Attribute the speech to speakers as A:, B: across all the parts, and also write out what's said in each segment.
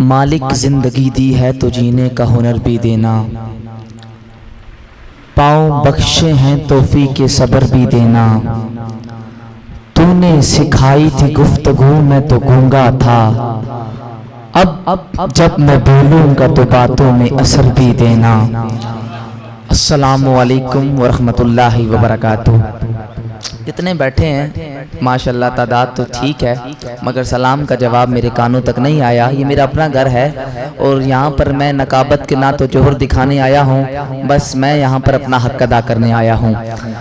A: مالک زندگی دی ہے تو جینے کا ہنر بھی دینا، پاؤں بخشے ہیں توفیق صبر بھی دینا۔ تو نے سکھائی تھی گفتگو میں تو گونگا تھا، اب جب میں بولوں گا تو باتوں میں اثر بھی دینا۔ السلام علیکم ورحمۃ اللہ وبرکاتہ۔ کتنے بیٹھے ہیں ماشاءاللہ، تعداد تو ٹھیک ہے مگر سلام کا جواب میرے کانوں تک نہیں آیا۔ یہ میرا اپنا گھر ہے اور یہاں پر میں نقابت کے نہ تو جوہر دکھانے آیا ہوں، بس میں یہاں پر اپنا حق ادا کرنے آیا ہوں۔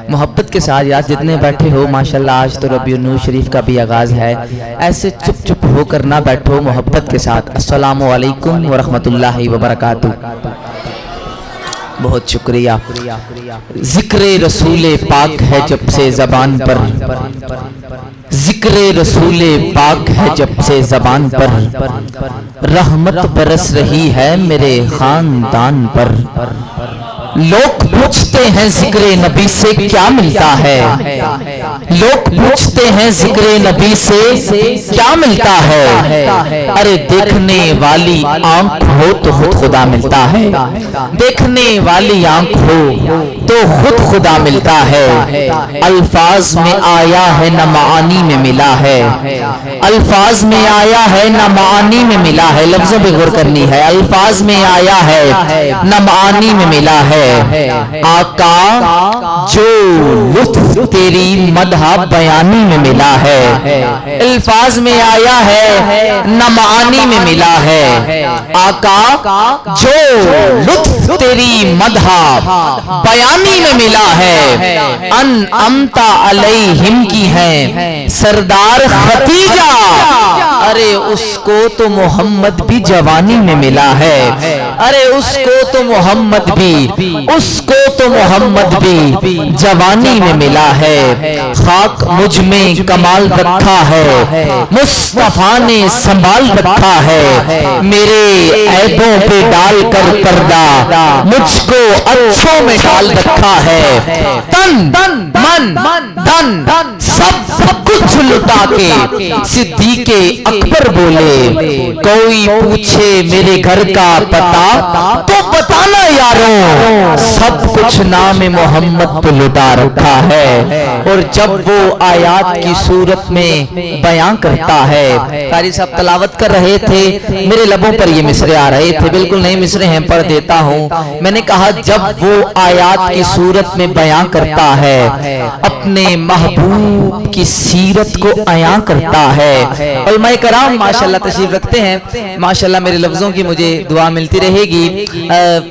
A: محبت کے ساتھ یاد جتنے بیٹھے ہو ماشاءاللہ، آج تو ربیع النور شریف کا بھی آغاز ہے، ایسے چپ چپ ہو کر نہ بیٹھو، محبت کے ساتھ السلام علیکم ورحمۃ اللہ وبرکاتہ۔ بہت شکریہ۔ ذکر رسول پاک ہے جب سے زبان پر، ذکر رسول پاک ہے جب سے زبان پر، رحمت برس رہی ہے میرے خاندان پر۔ لوگ پوچھتے ہیں ذکر نبی سے کیا ملتا ہے، لوگ پوچھتے ہیں ذکر نبی سے کیا ملتا ہے، ارے دیکھنے والی آنکھ ہو تو خود خدا ملتا ہے، دیکھنے والی آنکھ ہو تو خود خدا ملتا ہے۔ الفاظ میں آیا ہے نہ معانی میں ملا ہے، الفاظ میں آیا ہے نہ معانی میں ملا ہے، لفظوں پہ غور کرنی ہے۔ الفاظ میں آیا ہے نہ معانی میں ملا ہے، آقا جو لطف تیری مدح بیانی میں ملا ہے، الفاظ میں آیا ہے نہ معانی میں ملا ہے، آقا جو لطف تیری مدح بیانی میں ملا ہے۔ انعمت علیہم کی ہیں سردار ختیجہ، ارے اس کو تو محمد بھی جوانی میں ملا ہے، ارے اس کو تو محمد بھی، اس کو تو محمد بھی جوانی میں ملا ہے۔ خاک مجھ میں کمال رکھا ہے، مصطفیٰ نے سنبھال رکھا ہے، میرے عیبوں پہ ڈال کر پردہ مجھ کو اچھوں میں ڈال رکھا ہے۔ تن من دھن سب کچھ لٹا کے صدیق اکبر بولے، کوئی پوچھے میرے گھر کا پتہ تو بتانا یاروں، سب کچھ نام محمد پہ لٹا رکھا ہے۔ اور جب وہ آیات کی صورت میں بیان کرتا ہے، قاری صاحب تلاوت کر رہے تھے، میرے لبوں پر یہ مصرے آ رہے تھے، بالکل نئے مصرے ہیں، پڑھ دیتا ہوں۔ میں نے کہا جب وہ آیات کی صورت میں بیان کرتا ہے، اپنے محبوب کی سیرت کو عیاں کرتا ہے۔ علماء کرام ماشاءاللہ تشریف رکھتے ہیں، ماشاءاللہ میرے لفظوں کی مجھے دعا ملتی رہے گی۔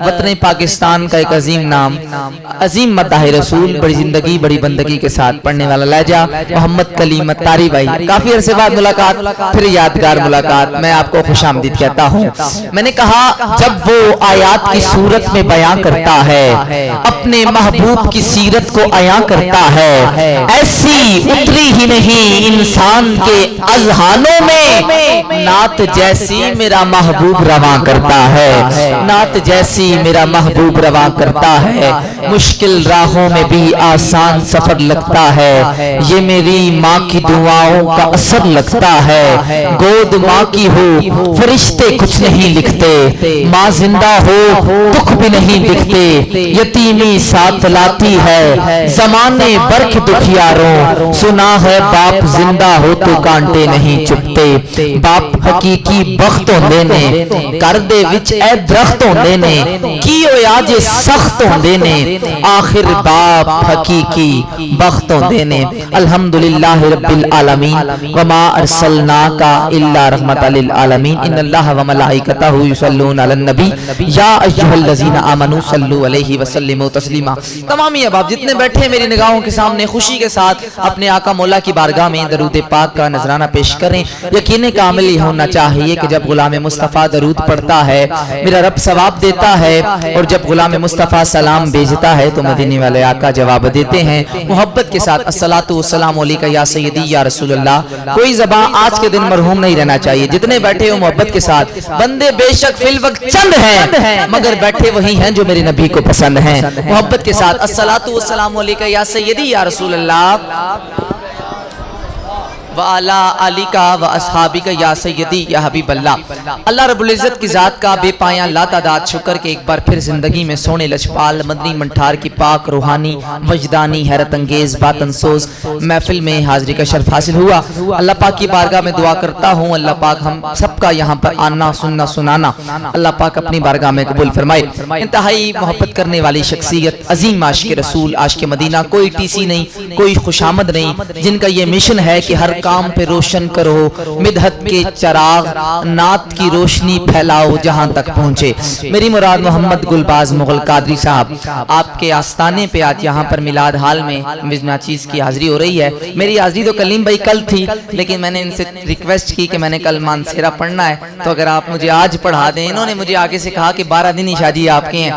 A: وطن پاکستان کا ایک عظیم نام، عظیم مداح رسول، بڑی زندگی بڑی بندگی کے ساتھ پڑھنے والا لہجہ، محمد کلیم اتاری بھائی، کافی عرصے بعد ملاقات، پھر یادگار ملاقات، میں آپ کو خوش آمدید کہتا ہوں۔ میں نے کہا جب وہ آیات کی صورت میں بیان کرتا ہے، اپنے محبوب کی سیرت کو عیاں کرتا ہے، ایسی اتری ہی نہیں انسان کے اذہانوں میں، نعت جیسی میرا محبوب رواں کرتا ہے، نعت جیسی میرا محبوب رواں کرتا ہے۔ مشکل راہوں میں بھی آسان سفر لگتا ہے، یہ میری ماں کی دعاؤں کا اثر لگتا ہے۔ گود ماں کی ہو فرشتے کچھ نہیں لکھتے، ماں زندہ ہو دکھ بھی نہیں دکھتے، یتیمی ساتھ لاتی ہے زمانے بر کے دکھیاروں، سنا ہے باپ زندہ ہو تو کانٹے نہیں چپتے، باپ حقیقی بخت ہوندے نے کر دے وچ اے درخت ہوندے نے، کیو یاج سخت ہوندے نے آخر باپ حقیقی بخت ہوندے نے۔ الحمدللہ رب العالمین وما ارسلناک الا رحمۃ للعالمین، ان اللہ وملائکتہ یصلون علی النبی یا ایھا الذین آمنوا صلوا علیہ وسلموا تسلیما۔ تمام احباب جتنے بیٹھے میری نگاہوں کے سامنے خوشی کے ساتھ اپنے آقا مولا کی بارگاہ میں درود پاک کا نذرانہ پیش کریں۔ یقین کامل یہ ہونا چاہیے کہ جب غلام مصطفیٰ درود پڑھتا ہے میرا رب ثواب دیتا ہے، اور جب غلام مصطفیٰ سلام بھیجتا ہے تو مدینے والے آقا جواب دیتے ہیں محبت کے ساتھ، الصلاۃ والسلام علیک یا سیدی یا رسول اللہ۔ کوئی زبان آج کے دن مرحوم نہیں رہنا چاہیے، جتنے بیٹھے ہو محبت کے ساتھ، بندے بے شک فی الوقت چند ہیں مگر بیٹھے وہی ہیں جو میرے نبی کو پسند ہیں۔ محبت کے ساتھ الصلاۃ والسلام علیک یا سیدی یا رسول اللہ۔ وعلی آلک واصحابک یا سیدی یا حبیب اللہ۔ اللہ رب العزت کی ذات کا بے پایاں لا تعداد شکر کہ ایک بار پھر زندگی میں سونے لجپال مدنی منٹھار کی پاک روحانی وجدانی حیرت انگیز باطن سوز محفل میں حاضری کا شرف حاصل ہوا۔ اللہ پاک کی بارگاہ میں دعا کرتا ہوں اللہ پاک ہم سب کا یہاں پر آنا سننا سنانا اللہ پاک اپنی بارگاہ میں قبول فرمائے۔ انتہائی محبت کرنے والی شخصیت، عظیم عاشق رسول، عاشق مدینہ، کوئی ٹی سی نہیں، کوئی خوشامد نہیں، جن کا یہ مشن ہے کہ ہر کام پہ روشن کرو، مدحت کے چراغ نعت کی روشنی پھیلاؤ جہاں تک پہنچے۔ میری مراد محمد گلباز مغل قادری صاحب، آپ کے آستانے پہ آج یہاں پر میلاد حال میں ناچیز کی حاضری ہو رہی ہے۔ میری حاضری تو کلیم بھائی کل تھی، لیکن میں نے ان سے ریکویسٹ کی کہ میں نے کل مانسیرہ پڑھنا ہے تو اگر آپ مجھے آج پڑھا دیں۔ انہوں نے مجھے آگے سے کہا کہ 12 دن ہی شادی آپ کے ہیں،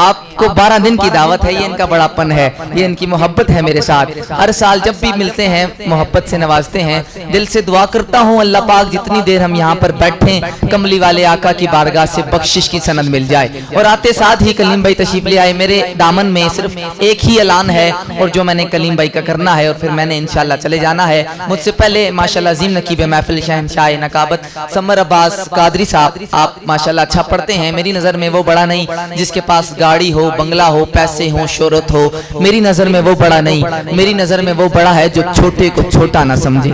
A: آپ کو 12 دن کی دعوت ہے، یہ ان کا بڑا پن ہے، یہ ان کی محبت ہے میرے ساتھ۔ ہر سال جب بھی ملتے ہیں محبت سے نوازتے ہیں۔ دل سے دعا کرتا ہوں اللہ پاک جتنی دیر ہم یہاں پر بیٹھیں کملی والے آقا کی بارگاہ سے بخشش کی سند مل جائے۔ اور آتے ساتھ ہی کلیم بھائی تشریف لے آئے۔ میرے دامن میں صرف ایک ہی اعلان ہے اور جو میں نے کلیم بھائی کا کرنا ہے اور پھر میں نے انشاءاللہ چلے جانا ہے۔ مجھ سے پہلے ماشاءاللہ عظیم نقیب محفل شہنشاہ نقابت سمر عباس قادری صاحب، آپ ماشاءاللہ اچھا پڑھتے ہیں۔ میری نظر میں وہ بڑا نہیں جس کے پاس گاڑی ہو، بنگلہ ہو، پیسے ہوں، شہرت ہو، میری نظر میں وہ بڑا نہیں، میری نظر میں وہ بڑا ہے جو چھوٹے کو چھوٹا نہ سمجھے۔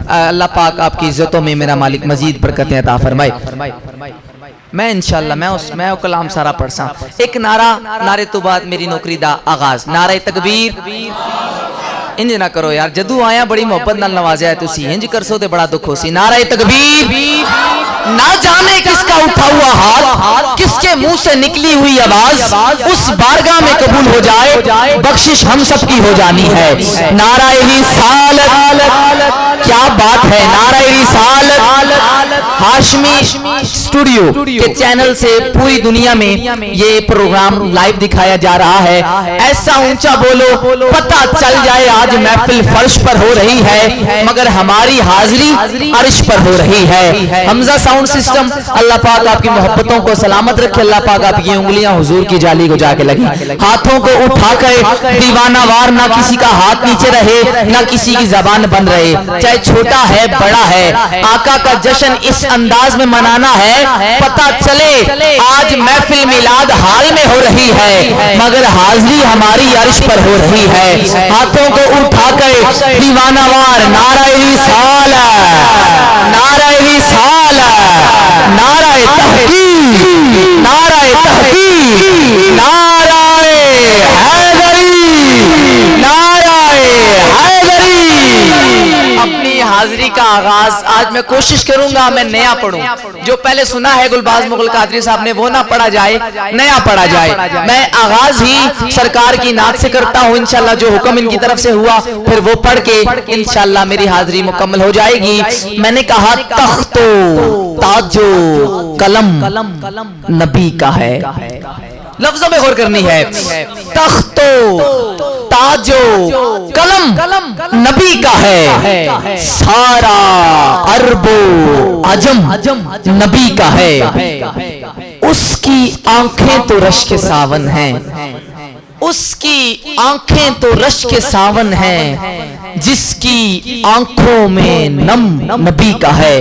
A: اللہ پاک آپ کی عزتوں میں میرا مالک مزید برکتیں عطا فرمائے۔ میں انشاءاللہ میں وہ کلام سارا پڑھسا۔ ایک نعرے تو بعد میری نوکری دا آغاز، نعرہ تکبیر۔ انج نہ کرو یار، جدو آیا بڑی محبت نال نوازیا ہے تسی، انج کرسو تے بڑا دکھ ہو سی۔ نعرہ تکبیر۔ نہ جانے کس کا اٹھا ہوا ہاتھ، کس کے منہ سے نکلی ہوئی آواز، اس بارگاہ میں قبول ہو جائے، بخشش ہم سب کی ہو جانی ہے۔ نعرہ رسالت، کیا بات ہے، نعرہ رسالت۔ ہاشمی اسٹوڈیو کے چینل سے پوری دنیا میں یہ پروگرام لائیو دکھایا جا رہا ہے۔ ایسا اونچا بولو پتہ چل جائے آج محفل فرش پر ہو رہی ہے مگر ہماری حاضری عرش پر ہو رہی ہے۔ حمزہ ساؤنڈ سسٹم، اللہ پاک آپ کی محبتوں کو سلامت رکھے، اللہ پاک آپ کی انگلیاں حضور کی جالی کو جا کے لگی، ہاتھوں کو اٹھا کر دیوانہ وار نہ کسی کا ہاتھ نیچے رہے نہ کسی کی زبان بند رہے، چاہے چھوٹا ہے بڑا ہے، آقا کا جشن اس انداز میں منانا ہے۔ پتہ چلے آج محفل میلاد حال میں ہو رہی ہے مگر حاضری ہماری عرش پر ہو رہی ہے۔ ہاتھوں کو اٹھا کر دیوانہ وار نعرہ رسالت، نعرہ رسالت، نعرہ تحقیق، نعرہ تحقیق، نعرہ حیدری، نعرہ حیدری۔ اپنی حاضری کا آغاز آج میں کوشش کروں گا میں نیا پڑھوں، جو پہلے سنا ہے گلباز مغل قادری صاحب نے وہ نہ پڑھا جائے، نیا پڑھا جائے۔ میں آغاز ہی سرکار کی نعت سے کرتا ہوں، انشاءاللہ جو حکم ان کی طرف سے ہوا پھر وہ پڑھ کے انشاءاللہ میری حاضری مکمل ہو جائے گی۔ میں نے کہا تخت و تاج و قلم نبی کا ہے، لفظوں میں غور کرنی ہے۔ تخت و تاج و قلم نبی کا ہے، سارا عرب و عجم نبی کا ہے، اس کی آنکھیں تو رشک ساون ہیں، اس کی آنکھیں تو رشک ساون ہیں، جس کی آنکھوں میں نم نبی کا ہے،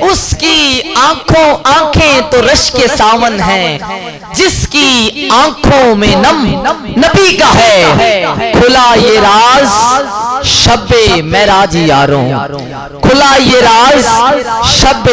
A: اس کی آنکھیں تو رشک ساون ہیں، جس کی آنکھوں میں نم نبی کا ہے۔ کھلا یہ راز شب معراج یاروں، کھلا یہ راز شب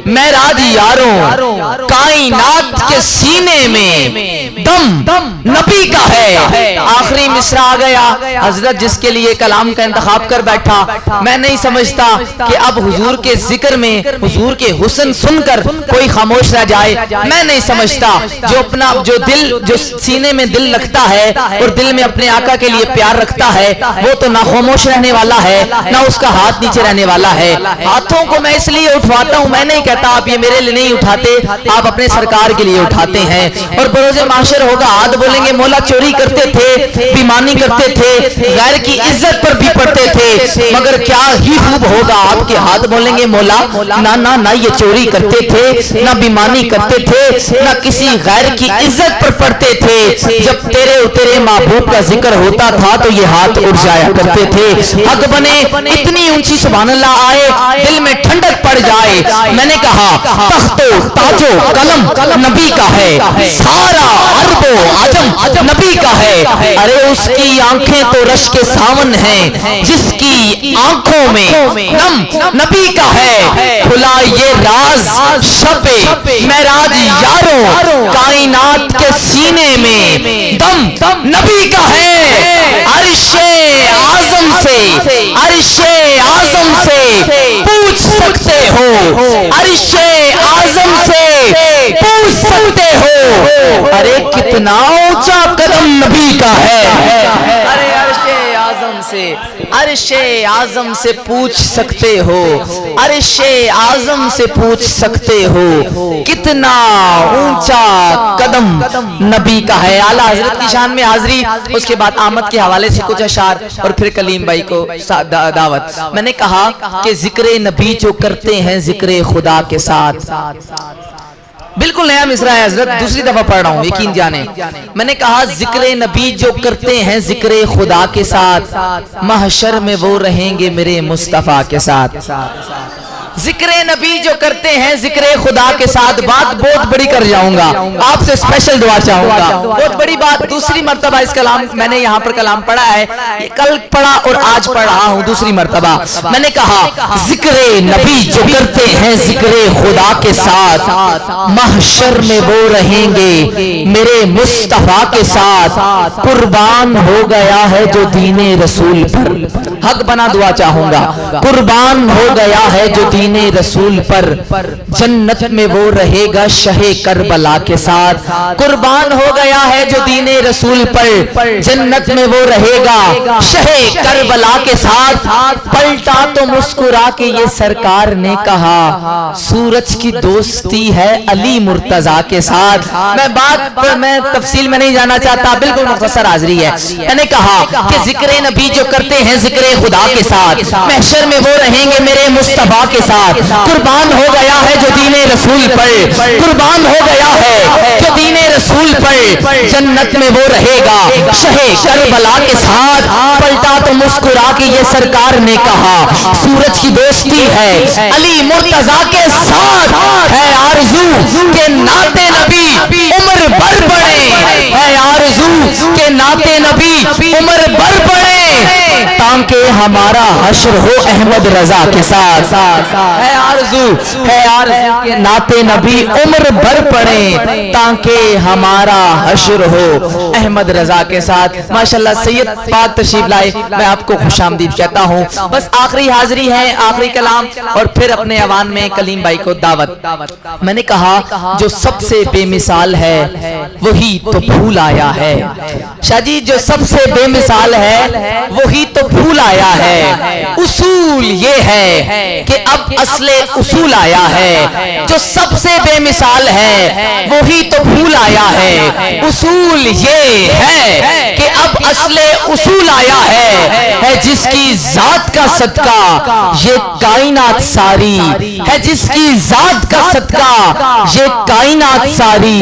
A: معراج یاروں، کائنات کے سینے میں دم نبی کا ہے۔ آخری مصرع آ گیا، حضرت جس کے لیے کلام کا انتخاب کر بیٹھا، میں نہیں سمجھتا کہ اب حضور کے ذکر میں حضور کے حسن سن کر کوئی خاموش رہ جائے، میں نہیں سمجھتا۔ جو سینے میں دل رکھتا ہے اور دل میں اپنے آقا کے لیے پیار رکھتا ہے وہ تو نہ خاموش رہنے والا ہے نہ اس کا ہاتھ نیچے رہنے والا ہے۔ ہاتھوں کو میں اس لیے اٹھواتا ہوں، میں نہیں کہتا آپ یہ میرے لیے نہیں اٹھاتے، آپ اپنے سرکار کے لیے اٹھاتے ہیں۔ اور بروز محشر ہوگا، ہاتھ بولیں گے مولا چوری کرتے تھے، بیمانی کرتے تھے، غیر کی عزت پر بھی پڑتے تھے، مگر کیا ہی خوب ہوگا آپ کے ہاتھ بولیں گے مولا نہ یہ چوری کرتے تھے، نہ بیمانی کرتے تھے، نہ کسی غیر کی عزت پر پڑتے تھے، جب تیرے محبوب کا ذکر ہوتا تھا تو یہ ہاتھ اٹھ جایا کرتے ہوتے تھے. حق بنے اتنی اونچی سبحان اللہ آئے دل میں ٹھنڈک پڑ جائے. میں نے کہا تخت و تاج و قلم نبی کا ہے, سارا عرب و عجم نبی کا ہے. ارے اس کی آنکھیں تو رش کے ساون ہیں, جس کی آنکھوں میں نم نبی کا ہے. کھلا یہ راز شب معراج یاروں, کائنات کے سینے میں دم نبی کا ہے. عرش اعظم سے, عرش اعظم سے پوچھ سکتے ہو, عرش اعظم سے پوچھ سکتے ہو. ارے کتنا اونچا قدم نبی کا ہے. ارے عرش اعظم سے, عرش اعظم سے پوچھ سکتے ہو, عرش اعظم سے پوچھ سکتے ہو, کتنا اونچا قدم نبی کا ہے. اعلیٰ حضرت کی شان میں حاضری, اس کے بعد آمد کے حوالے سے کچھ اشعار اور پھر کلیم بھائی کو دعوت. میں نے کہا کہ ذکر نبی جو کرتے ہیں ذکر خدا کے ساتھ, بالکل نیا مصرع ہے حضرت, دوسری دفعہ پڑھ رہا ہوں یقین جانے. میں نے کہا ذکر نبی جو کرتے ہیں ذکر خدا کے ساتھ, محشر میں وہ رہیں گے میرے مصطفیٰ کے ساتھ. ذکر نبی جو کرتے ہیں ذکر خدا کے ساتھ. بات بہت بڑی کر جاؤں گا, آپ سے اسپیشل دعا چاہوں گا, بہت بڑی بات. دوسری مرتبہ اس کلام میں نے یہاں پر کلام پڑھا ہے, کل پڑھا اور آج پڑھ رہا ہوں دوسری مرتبہ. میں نے کہا ذکر نبی جو کرتے ہیں ذکر خدا کے ساتھ, محشر میں وہ رہیں گے میرے مصطفیٰ کے ساتھ. قربان ہو گیا ہے جو دین رسول پر, حق بنا دعا چاہوں گا. قربان ہو گیا ہے جو دین رسول پر, جنت میں وہ رہے گا شہ کربلا کے ساتھ. قربان ہو گیا ہے جو دین رسول پر, جنت میں وہ رہے گا شہ کربلا کے ساتھ. پلٹا تو مسکرا کے یہ سرکار نے کہا, سورج کی دوستی ہے علی مرتضیٰ کے ساتھ. میں تفصیل میں نہیں جانا چاہتا, بالکل مختصر حاضری ہے. میں نے کہا کہ ذکر نبی جو کرتے ہیں ذکر خدا کے ساتھ, محشر میں وہ رہیں گے میرے مصطفیٰ کے ساتھ. قربان ہو گیا ہے جو دین رسول پر, قربان ہو گیا ہے جو دین رسول پر, جنت میں وہ رہے گا شہ کربلا کے ساتھ. پلٹا تو مسکرا کے یہ سرکار نے کہا, سورج کی دوستی ہے علی مرتضیٰ کے ساتھ. ہے آرزو کہ نعت نبی عمر بھر پڑے, ہے آرزو کہ نعت نبی عمر بھر پڑے, تاکہ ہمارا حشر ہو احمد رضا کے ساتھ. ہے آرزو کہ نعت نبی عمر بھر پڑے, تاکہ ہمارا حشر ہو احمد رضا کے ساتھ. ماشاءاللہ سید پاک تشریف لائے, میں آپ کو خوش آمدید کہتا ہوں. بس آخری حاضری ہے, آخری کلام, اور پھر اپنے ایوان میں کلیم بھائی کو دعوت. میں نے کہا جو سب سے بے مثال ہے وہی تو پھول آیا ہے. شاہ جی جو سب سے بے مثال ہے وہی تو پھول آیا ہے. اصول یہ ہے کہ اب اصل اصول آیا ہے. جو سب سے بے مثال ہے وہی تو پھول آیا ہے. اصول یہ ہے کہ اب اصل اصول آیا ہے جس کی ذات کا صدقہ یہ کائنات ساری, ہے جس کی ذات کا صدقہ یہ کائنات ساری.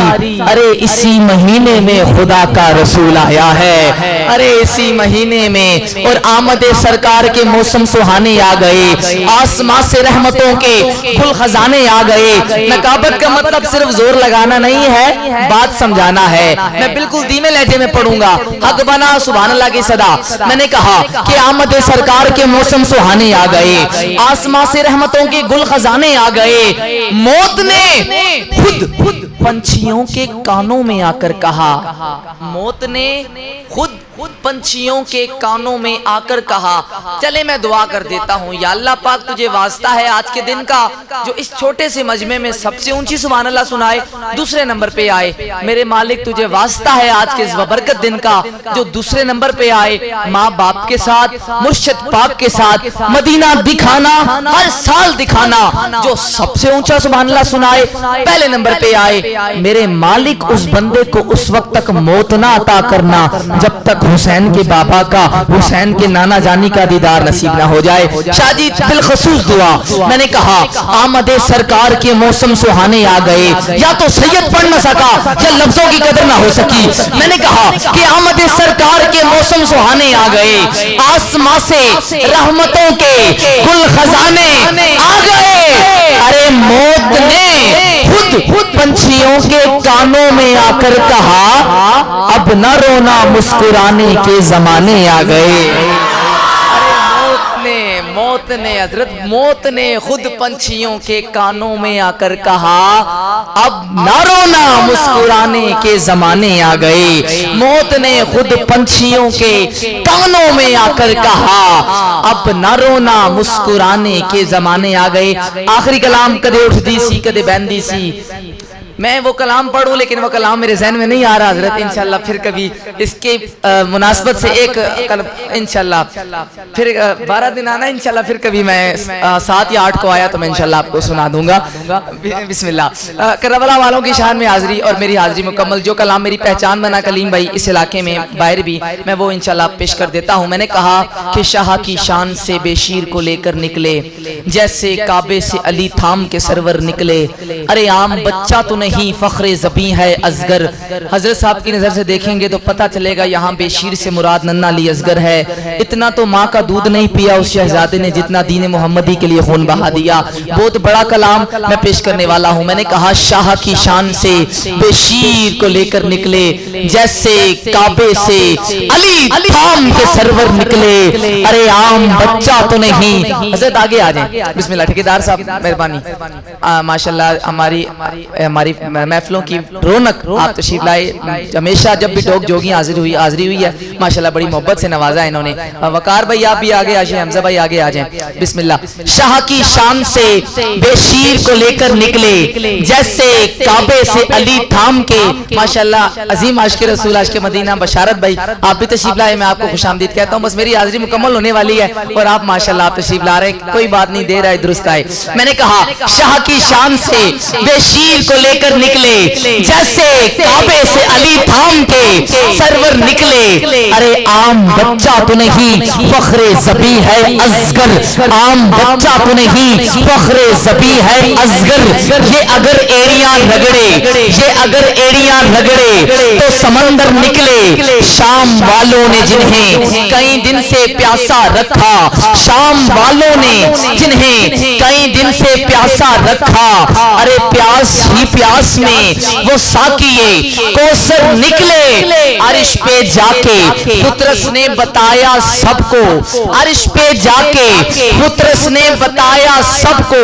A: ارے اسی مہینے میں خدا کا رسول آیا ہے, ارے اسی مہینے میں, اور آمد سرکار کے موسم سہانے آ گئے, آسمان سے رحمتوں کے کھل خزانے آ گئے. نقابت کا مطلب صرف زور لگانا نہیں ہے, بات سمجھانا ہے. میں بالکل دھیمے لہجے میں پڑھوں گا, حق بنا سبحان اللہ کی صدا. میں نے کہا کہ آمد سرکار کے موسم سہانے آ گئے, آسمان سے رحمتوں کے گل خزانے آ گئے. موت نے خود پنچھیوں کے کانوں میں آ کر کہا, موت نے خود پنچھیوں کے کانوں میں آ کر کہا. چلے میں دعا کر دیتا ہوں, یا اللہ پاک تجھے واسطہ ہے آج کے دن کا جو اس چھوٹے سے مجمع میں سب سے اونچی سبحان اللہ سنائے, دوسرے نمبر پہ آئے. میرے مالک تجھے واسطہ ہے آج کے اس وبرکت دن کا جو دوسرے نمبر پہ آئے. ماں باپ کے ساتھ, مرشد پاک کے ساتھ مدینہ دکھانا, ہر سال دکھانا, جو سب سے اونچا سبحان اللہ سنائے پہلے نمبر پہ آئے. میرے مالک اس بندے کو اس وقت تک موت نہ عطا کرنا جب تک حسین حسین کے بابا کا، حسین کے نانا جانی کا دیدار نصیب نہ ہو جائے۔ شاہ جی بالخصوص دعا، میں نے کہا آمد سرکار کے موسم سہانے آ گئے، یا تو سید پڑھ نہ سکا یا لفظوں کی قدر نہ ہو سکی۔ میں نے کہا کہ آمد سرکار کے موسم سہانے آ گئے، آسماں سے رحمتوں کے گل خزانے آ گئے۔ ارے موت نے خود پنچھیوں کے کانوں میں آ کر کہا اب نہ رونا مسکرانے کے زمانے آ گئے۔ موت نے حضرت موت نے خود پنچھیوں کے کانوں میں آ کر کہا اب نہ رونا مسکرانے کے زمانے آ گئے۔ موت نے خود پنچھیوں کے کانوں میں آ کر کہا اب نہ رونا مسکرانے کے زمانے آ گئے۔ آخری کلام کدے اٹھ دی سی کدے بہن دی سی، میں وہ کلام پڑھوں لیکن وہ کلام میرے ذہن میں نہیں آ رہا حضرت، انشاءاللہ پھر کبھی اس کے مناسبت سے ایک انشاءاللہ پھر 12 دن آنا انشاءاللہ، پھر کبھی میں 7 یا 8 کو آیا تو میں انشاءاللہ آپ کو سنا دوں گا۔ بسم اللہ۔ کربلا والوں کی شان میں حاضری اور میری حاضری مکمل، جو کلام میری پہچان بنا کلیم بھائی اس علاقے میں باہر بھی، میں وہ انشاءاللہ پیش کر دیتا ہوں۔ میں نے کہا کہ شاہ کی شان سے بے شیر کو لے کر نکلے، جیسے کعبے سے علی تھام کے سرور نکلے۔ ارے عام بچہ تو نہیں فخر ذبیح ہے ازگر۔ حضرت صاحب کی نظر سے دیکھیں گے تو پتہ چلے گا یہاں بے شیر سے مراد ننھا علی اصغر ہے۔ اتنا تو ماں کا دودھ نہیں پیا اس شہزادے نے جتنا دین محمدی کے لیے خون بہا دیا۔ بہت بڑا کلام میں پیش کرنے والا ہوں۔ میں نے کہا شاہ کی شان سے بے شیر کو لے کر نکلے، جیسے کعبے سے علی تھام کے سرور نکلے۔ ارے عام بچہ تو نہیں۔ حضرت آگے آ جائیں، بسم اللہ۔ ٹھیکیدار صاحب مہربانی، ماشاءاللہ ہماری محفلوں کی رونق آپ تشریف لائے۔ ہمیشہ جب بھی ٹوک جوگی حاضری ہوئی ہے ماشاءاللہ بڑی محبت سے نوازا ہے انہوں نے۔ وقار بھائی آپ بھی آگے آ جائیں، حمزہ بھائی آگے آ جائیں، بسم اللہ۔ شاہ کی شان سے بے شیر کو لے کر نکلے، جیسے کعبے سے علی تھام کے۔ ماشاءاللہ عظیم عاشق رسول عاشق مدینہ بشارت بھائی آپ بھی تشریف لائے، میں آپ کو خوش آمدید کہتا ہوں۔ بس میری حاضری مکمل ہونے والی ہے اور آپ ماشاءاللہ آپ تشریف لا رہے ہیں، کوئی بات نہیں، دیر آئے درست آئے۔ میں نے کہا شاہ کی شان سے بے شیر کو لے کر نکلے، جیسے کعبے سے علی تھام کے سرور نکلے۔ ارے عام بچہ تو نہیں فخر ذبیح ہے اصغر، عام بچہ تو نہیں فخر ذبیح ہے اصغر۔ یہ اگر ایڑیاں رگڑے، یہ اگر ایڑیاں رگڑے تو سمندر نکلے۔ شام والوں نے جنہیں کئی دن سے پیاسا رکھا، شام والوں نے جنہیں کئی دن سے پیاسا رکھا، ارے پیاس ہی پیاس میں وہ ساقیے کوثر نکلے۔ عرش پہ جا کے پترس نے بتایا سب کو، عرش پہ جا کے پترس نے بتایا سب کو،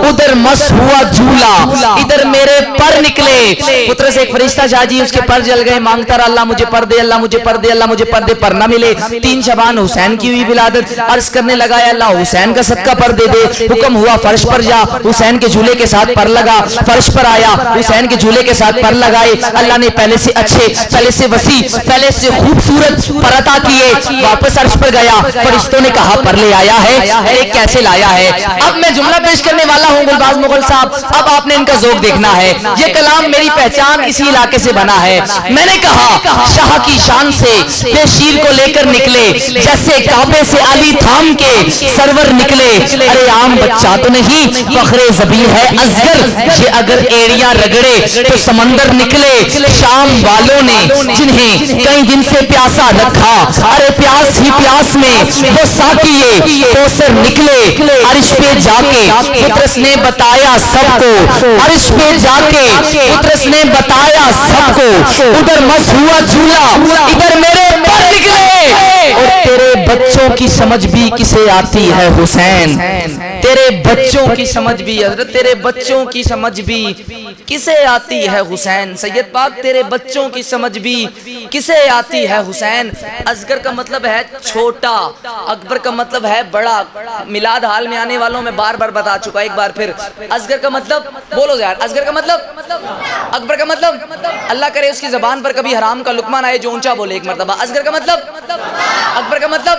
A: ادھر مس ہوا جھولا ادھر میرے پر نکلے۔ پترس ایک فرشتہ شاہ جی، اس کے پر جل گئے، مانگتا رہا اللہ مجھے پر دے، اللہ مجھے پر دے، اللہ مجھے پر دے، پر نہ ملے۔ 3 شبان حسین کی ہوئی ولادت، عرض کرنے لگا اے اللہ حسین کا صدقہ پر دے دے۔ حکم ہوا فرش پر جا، حسین کے جھولے کے ساتھ پر لگا، فرش پر آیا، حسین کے جھولے کے ساتھ پر لگائے۔ اللہ نے پہلے سے اچھے، پہلے سے وسیع، پہلے سے خوبصورت پر عطا کیے۔ واپس عرش پر گیا، فرشتوں نے کہا پر لے آیا ہے، ارے کیسے لایا ہے؟ اب میں جملہ پیش کرنے والا ہوں گلباز مغل صاحب، اب آپ نے ان کا ذوق دیکھنا ہے۔ یہ کلام میری پہچان اسی علاقے سے بنا ہے۔ میں نے کہا شاہ کی شان سے بے شیر کو لے کر نکلے، جیسے کعبے سے علی تھام کے سرور نکلے۔ ارے عام بچہ تو نہیں فخر ذبیح ہے اصغر، یہ اگر ایڑیاں رگڑے تو سمندر نکلے۔ شام والوں نے جنہیں کئی دن سے پیاسا رکھا، ارے پیاس ہی پیاس میں وہ ساقیے کوثر نکلے۔ عرش پہ جا کے پترس نے بتایا سب کو، عرش پہ جا کے پترس نے بتایا سب کو، ادھر مس ہوا جھولا ادھر میرے پر نکلے۔ اور تیرے بچوں کی سمجھ بھی کسے آتی ہے حسین، تیرے بچوں کی سمجھ بھی حضرت، تیرے بچوں کی سمجھ بھی کسے آتی ہے حسین۔ سید پاک تیرے بچوں کی سمجھ بھی کسے آتی ہے حسین۔ اصغر کا مطلب ہے چھوٹا، اکبر کا مطلب ہے بڑا۔ میلاد حال میں آنے والوں میں بار بار بتا چکا، ایک بار پھر اصغر کا مطلب بولو یار، اصغر کا مطلب، اکبر کا مطلب، اللہ کرے اس کی زبان پر کبھی حرام کا لقمہ نہ آئے جو اونچا بولے ایک مرتبہ۔ اصغر کا مطلب، اکبر کا مطلب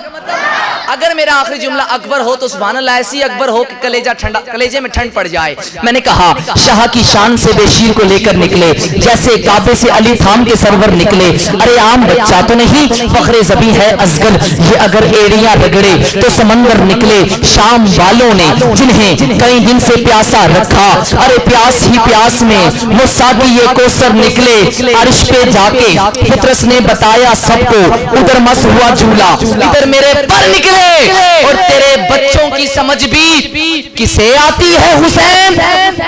A: اگر میرا آخری جملہ اکبر ہو تو سبحان اللہ ایسی اکبر ہو کہ کلیجے میں ٹھنڈ پڑ جائے. میں نے کہا شاہ کی شان سے بے شیر کو لے کر نکلے جیسے کعبے سے علی تھام کے سرور نکلے. ارے عام بچہ تو نہیں فخر زبی ہے ازگل, یہ اگر ایڑیاں رگڑے تو سمندر نکلے. شام والوں نے جنہیں کئی دن سے پیاسا رکھا, ارے پیاس ہی پیاس میں وہ ساقی یہ کوثر نکلے. عرش پہ جا کے فطرس نے بتایا سب کو, ادھر مس ہوا جھولا ادھر میرے پر نکلے. اور تیرے بچوں کی سمجھ بھی کسے آتی ہے حسین,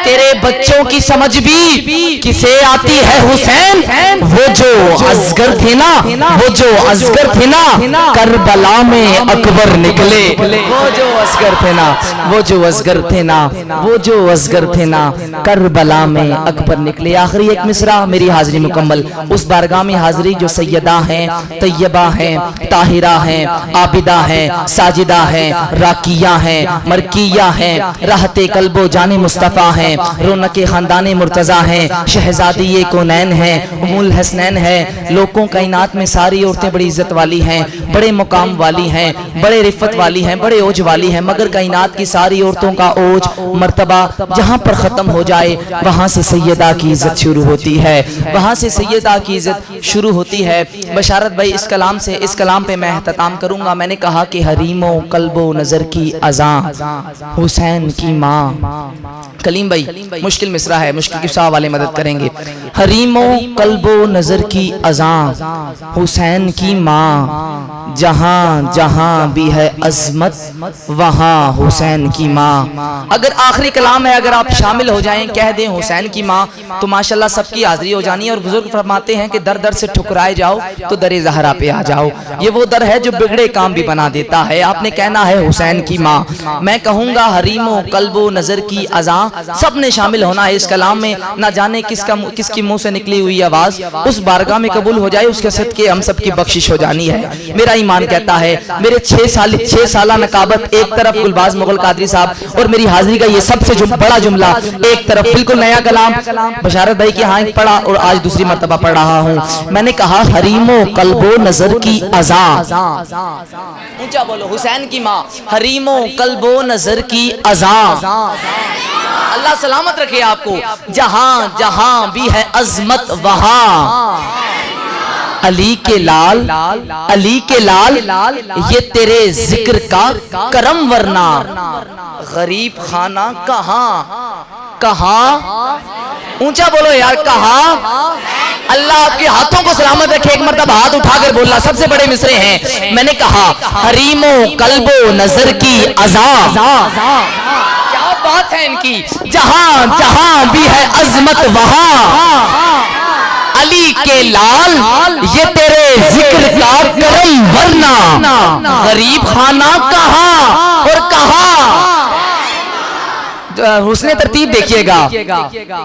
A: تیرے بچوں کی سمجھ بھی کسے آتی ہے حسین. وہ جو اصغر تھے نا, وہ جو اصغر تھے نا کربلا میں اکبر نکلے. وہ جو اصغر تھے نا, وہ جو اصغر تھے نا, وہ جو اصغر تھے نا کربلا میں اکبر نکلے. آخری ایک مصرع میری حاضری مکمل. اس بارگاہ میں حاضری جو سیدہ ہیں, طیبہ ہیں, طاہرہ ہیں, عابدہ ہیں, ساجدہ ہیں, راکیہ ہیں, مرکیہ ہیں, راحت قلب و جان مصطفیٰ ہیں, رونق خاندان مرتضیٰ ہیں, شہزادی کونین ہیں, ام الحسنین ہیں. لوگوں کائنات میں ساری عورتیں بڑی عزت والی ہیں, بڑے مقام والی ہیں, بڑے رفت والی ہیں, بڑے اوج والی ہیں, مگر کائنات کی ساری عورتوں کا اوج مرتبہ جہاں پر ختم ہو جائے وہاں سے سیدہ کی عزت شروع ہوتی ہے, وہاں سے سیدہ کی عزت شروع ہوتی ہے. بشارت بھائی اس کلام پہ میں اختتام کروں گا. میں نے کہا کہ حریم و قلب و نظر کی اذاں حسین کی ماں. کلیم بھائی مشکل مصرع ہے, مشکل کی صاحب والے مدد کریں گے. حریم و قلب و نظر کی اذاں حسین کی ماں, جہاں جہاں بھی ہے عظمت وہاں حسین کی ماں. اگر آخری کلام ہے, اگر آپ شامل ہو جائیں کہہ دیں حسین کی ماں تو ماشاءاللہ سب کی حاضری ہو جانی ہے. اور بزرگ فرماتے ہیں کہ در در سے ٹھکرائے جاؤ تو در زہرا پہ آ جاؤ. یہ وہ در ہے جو بگڑے کام بھی بنا دیتا ہے. آپ نے کہنا ہے حسین کی ماں. میں کہوں گا حریم و قلب و نظر کی اذاں, سب نے شامل ہونا ہے اس کلام میں. نہ جانے کس کی منہ سے نکلی ہوئی آواز اس بارگاہ میں قبول ہو جائے, اس کے صدقے ہم سب کی بخشش ہو جانی ہے. میرا ایمان کہتا ہے میرے 6 سالہ نقابت ایک طرف, گلباز مغل قادری صاحب اور میری حاضری کا یہ سب سے بڑا جملہ ایک طرف, بالکل نیا کلام. بشارت بھائی کی ہاں پڑھا اور آج دوسری مرتبہ پڑھ رہا ہوں. میں نے کہا حریم و قلب و نظر کی اذاں, اونچا بولو, حسین کی ماں, حریم و قلب و نظر کی اذاں. اللہ سلامت رکھے آپ کو. جہاں جہاں بھی ہے عظمت وہاں علی کے لال, علی کے لال, یہ تیرے ذکر کا کرم ورنہ غریب خانہ کہاں کہاں. اونچا بولو یار, کہاں. اللہ آپ کے ہاتھوں کو سلامت رکھے. ایک مرتبہ ہاتھ اٹھا کر بولنا, سب سے بڑے مصرے ہیں. میں نے کہا حریم و قلب و نظر کی اذاں, کیا بات ہے ان کی. جہاں جہاں بھی ہے عظمت وہاں علی کے لال, یہ تیرے ذکر کا کرم ورنہ غریب خانہ کہاں اور کہاں. حسن ترتیب دیکھیے گا.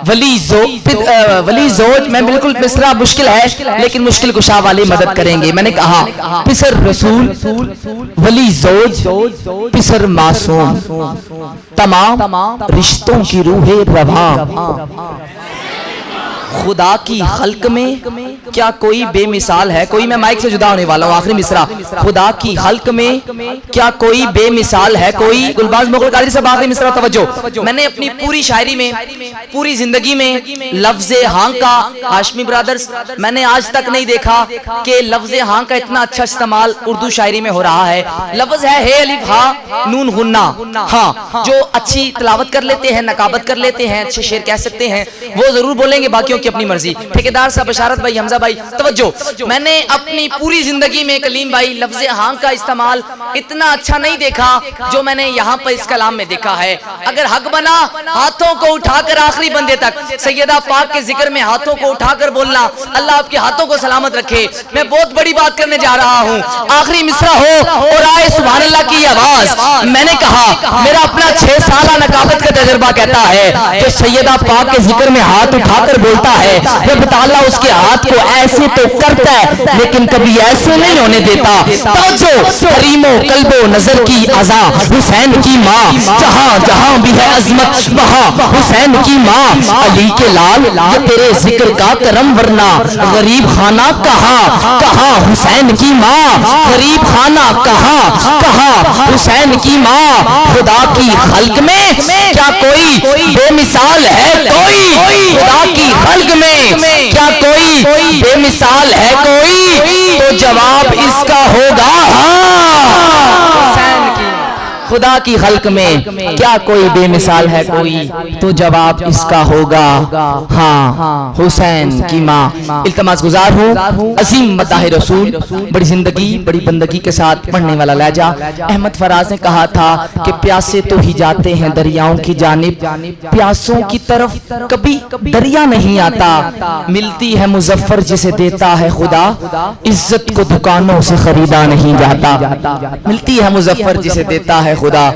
A: ولی زوج میں بالکل مصرع مشکل ہے لیکن مشکل کشا والے مدد کریں گے. میں نے کہا پسر رسول, ولی زوج, پسر معصوم, تمام رشتوں کی روح رواں. خدا کی خلق میں کیا کوئی بے مثال ہے. کوئی, میں مائک سے جدا ہونے والا ہوں, آخری مصرع. خدا کی خلق میں کیا کوئی بے مثال ہے کوئی. گلباز مغل قادری صاحب آخری مصرع توجہ. میں نے اپنی پوری شاعری میں, پوری زندگی میں لفظ ہاں کا, ہاشمی برادرز, میں نے آج تک نہیں دیکھا کہ لفظ ہاں کا اتنا اچھا استعمال اردو شاعری میں ہو رہا ہے. لفظ ہے ہے الف ہاں نون غنہ, ہاں, جو اچھی تلاوت کر لیتے ہیں, نقابت کر لیتے ہیں, اچھے شعر کہہ سکتے ہیں وہ ضرور بولیں گے, باقیوں کی اپنی مرضی. ٹھیکیدار صاحب, بشارت بھائی, حمزہ بھائی توجہ. میں نے اپنی پوری زندگی میں کلیم بھائی لفظ ہاں کا استعمال اتنا اچھا نہیں دیکھا جو میں نے یہاں پر اس کلام میں دیکھا ہے. اگر حق بنا ہاتھوں کو اٹھا کر آخری بندے تک سیدہ پاک کے ذکر میں ہاتھوں کو اٹھا کر بولنا. اللہ آپ کے ہاتھوں کو سلامت رکھے. میں بہت بڑی بات کرنے جا رہا ہوں. آخری مصرع ہو اور آئے سبحان اللہ کی آواز. میں نے کہا میرا اپنا 6 سالہ نقابت کا تجربہ کہتا ہے جو سیدہ پاک کے ذکر میں ہاتھ اٹھا کر بولتا ہے، رب تعالیٰ اس کے ہاتھ کو ایسے تو کرتا ہے لیکن کبھی ایسے نہیں ہونے دیتا۔ توجہ، کریم و قلب و نظر کی عزا حسین کی ماں، جہاں جہاں بھی ہے عظمت وہاں حسین کی ماں، علی کے لال یہ تیرے ذکر کا کرم ورنہ غریب خانہ کہاں کہاں حسین کی ماں، غریب خانہ کہاں کہاں حسین کی ماں، خدا کی خلق میں کیا کوئی بے مثال ہے کوئی، خدا کی خلق میں کیا کوئی بے مثال ہے کوئی، تو جواب اس کا ہوگا خدا کی خلق میں کیا کوئی بے مثال ہے کوئی، تو جواب اس کا ہوگا ہاں حسین کی ماں۔ التماس گزار ہوں، عظیم مداح رسول، بڑی زندگی بڑی بندگی کے ساتھ پڑھنے والا لہجہ۔ احمد فراز نے کہا تھا کہ پیاسے تو ہی جاتے ہیں دریاؤں کی جانب، پیاسوں کی طرف کبھی دریا نہیں آتا، ملتی ہے مظفر جسے دیتا ہے خدا، عزت کو دکانوں سے خریدا نہیں جاتا، ملتی ہے مظفر جسے دیتا ہے خدا،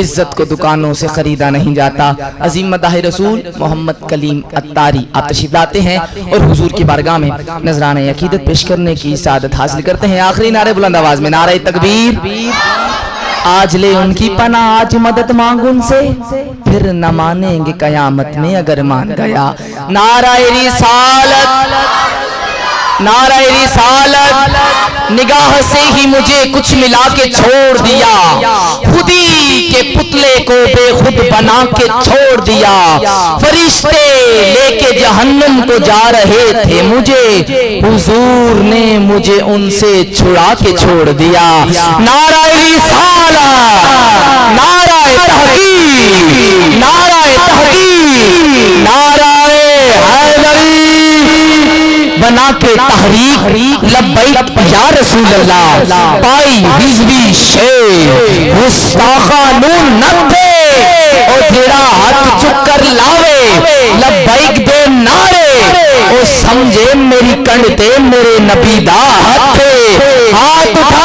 A: عزت کو دکانوں سے خریدا نہیں جاتا۔ عظیم مداح رسول محمد کلیم اتاری آپ تشریف لاتے ہیں اور حضور کی بارگاہ میں نذرانہ عقیدت پیش کرنے کی سعادت حاصل کرتے ہیں۔ آخری نعرے بلند آواز میں نعرہ تکبیر، آج لے ان کی پناہ آج مدد مانگ ان سے، پھر نہ مانیں گے قیامت میں اگر مان گیا، نعرہ رسالت، نعرہ رسالت، نگاہ سے ہی مجھے کچھ ملا کے چھوڑ دیا، خودی کے پتلے کو بے خود بنا کے چھوڑ دیا، فرشتے لے کے جہنم کو جا رہے تھے مجھے، حضور نے مجھے ان سے چھڑا کے چھوڑ دیا، نعرہ رسالت، نعرہ تحقیق، نعرہ تحقیق، نعرہ حیدری بنا کے تحریک، لبیک یا رسول اللہ، پائی حزبی شے گستاخانون نکھے، او تیرا ہاتھ چک کر لاوے لبیک دے نعرے، او سمجھے میری کنڈتے میرے نبی دا ہاتھے، ہاتھ اٹھا